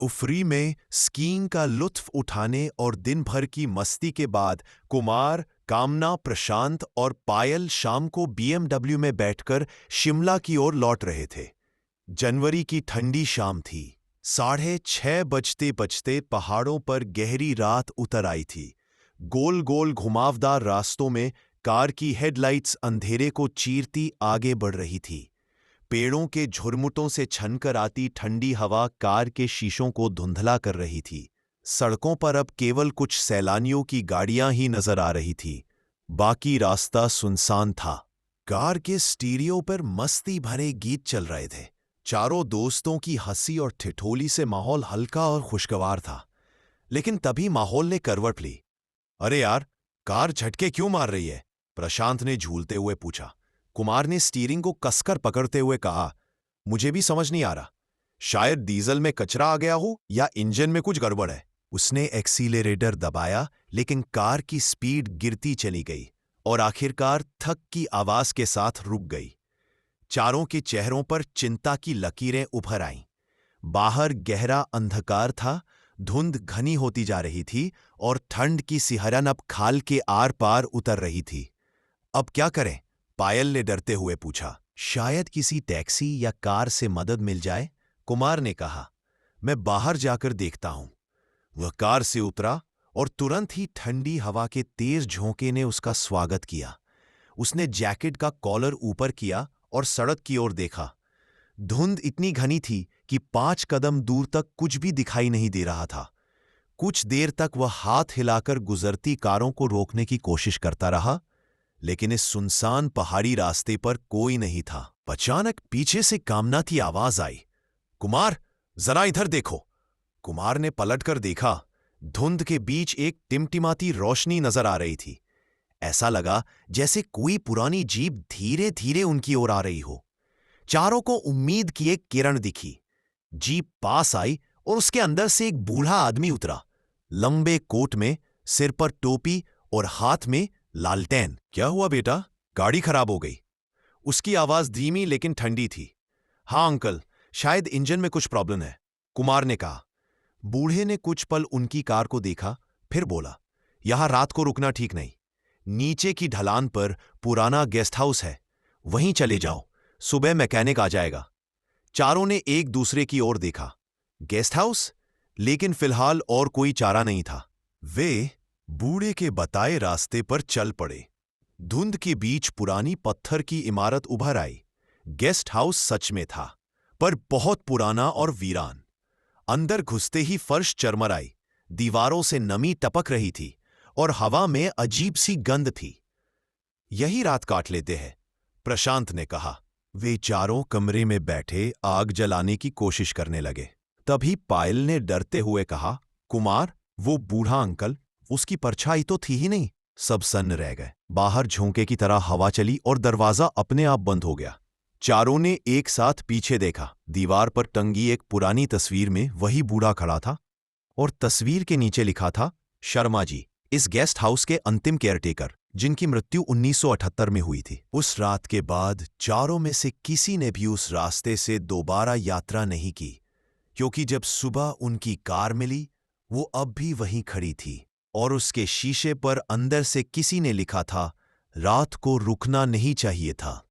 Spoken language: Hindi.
उफरी में स्कीइंग का लुत्फ उठाने और दिन भर की मस्ती के बाद कुमार, कामना, प्रशांत और पायल शाम को बीएमडब्ल्यू में बैठकर शिमला की ओर लौट रहे थे। जनवरी की ठंडी शाम थी। 6:30 बजते बजते पहाड़ों पर गहरी रात उतर आई थी। गोल गोल घुमावदार रास्तों में कार की हेडलाइट्स अंधेरे को चीरती आगे बढ़ रही थी। पेड़ों के झुरमुटों से छनकर आती ठंडी हवा कार के शीशों को धुंधला कर रही थी। सड़कों पर अब केवल कुछ सैलानियों की गाड़ियां ही नजर आ रही थी। बाकी रास्ता सुनसान था। कार के स्टीरियो पर मस्ती भरे गीत चल रहे थे। चारों दोस्तों की हंसी और ठिठोली से माहौल हल्का और खुशगवार था। लेकिन तभी माहौल ने करवट ली। अरे यार, कार झटके क्यों मार रही है? प्रशांत ने झूलते हुए पूछा। कुमार ने स्टीयरिंग को कसकर पकड़ते हुए कहा, मुझे भी समझ नहीं आ रहा। शायद डीजल में कचरा आ गया हो या इंजन में कुछ गड़बड़ है। उसने एक्सीलरेटर दबाया, लेकिन कार की स्पीड गिरती चली गई और आखिरकार थक की आवाज के साथ रुक गई। चारों के चेहरों पर चिंता की लकीरें उभर आईं। बाहर गहरा अंधकार था, धुंध घनी होती जा रही थी और ठंड की सिहरन अब खाल के आर पार उतर रही थी। अब क्या करें? पायल ने डरते हुए पूछा। शायद किसी टैक्सी या कार से मदद मिल जाए, कुमार ने कहा। मैं बाहर जाकर देखता हूं। वह कार से उतरा और तुरंत ही ठंडी हवा के तेज झोंके ने उसका स्वागत किया। उसने जैकेट का कॉलर ऊपर किया और सड़क की ओर देखा। धुंध इतनी घनी थी कि 5 कदम दूर तक कुछ भी दिखाई नहीं दे रहा था। कुछ देर तक वह हाथ हिलाकर गुजरती कारों को रोकने की कोशिश करता रहा, लेकिन इस सुनसान पहाड़ी रास्ते पर कोई नहीं था। अचानक पीछे से कामना की आवाज आई, कुमार, जरा इधर देखो। कुमार ने पलटकर देखा। धुंध के बीच एक टिमटिमाती रोशनी नजर आ रही थी। ऐसा लगा जैसे कोई पुरानी जीप धीरे धीरे उनकी ओर आ रही हो। चारों को उम्मीद की एक किरण दिखी। जीप पास आई और उसके अंदर से एक बूढ़ा आदमी उतरा, लंबे कोट में, सिर पर टोपी और हाथ में लालटेन। क्या हुआ बेटा? गाड़ी खराब हो गई? उसकी आवाज धीमी लेकिन ठंडी थी। हाँ अंकल, शायद इंजन में कुछ प्रॉब्लम है, कुमार ने कहा। बूढ़े ने कुछ पल उनकी कार को देखा, फिर बोला, यहां रात को रुकना ठीक नहीं। नीचे की ढलान पर पुराना गेस्ट हाउस है, वहीं चले जाओ, सुबह मैकेनिक आ जाएगा। चारों ने एक दूसरे की ओर देखा। Guest house? लेकिन फिलहाल और कोई चारा नहीं था। वे बूढ़े के बताए रास्ते पर चल पड़े। धुंध के बीच पुरानी पत्थर की इमारत उभर आई। गेस्ट हाउस सच में था, पर बहुत पुराना और वीरान। अंदर घुसते ही फर्श चरमराई, दीवारों से नमी टपक रही थी और हवा में अजीब सी गंध थी। यही रात काट लेते हैं, प्रशांत ने कहा। वे चारों कमरे में बैठे आग जलाने की कोशिश करने लगे। तभी पायल ने डरते हुए कहा, कुमार, वो बूढ़ा अंकल, उसकी परछाई तो थी ही नहीं। सब सन्न रह गए। बाहर झोंके की तरह हवा चली और दरवाजा अपने आप बंद हो गया। चारों ने एक साथ पीछे देखा। दीवार पर टंगी एक पुरानी तस्वीर में वही बूढ़ा खड़ा था और तस्वीर के नीचे लिखा था, शर्मा जी, इस गेस्ट हाउस के अंतिम केयरटेकर, जिनकी मृत्यु 1978 में हुई थी। उस रात के बाद चारों में से किसी ने भी उस रास्ते से दोबारा यात्रा नहीं की, क्योंकि जब सुबह उनकी कार मिली, वो अब भी वहीं खड़ी थी और उसके शीशे पर अंदर से किसी ने लिखा था, रात को रुकना नहीं चाहिए था।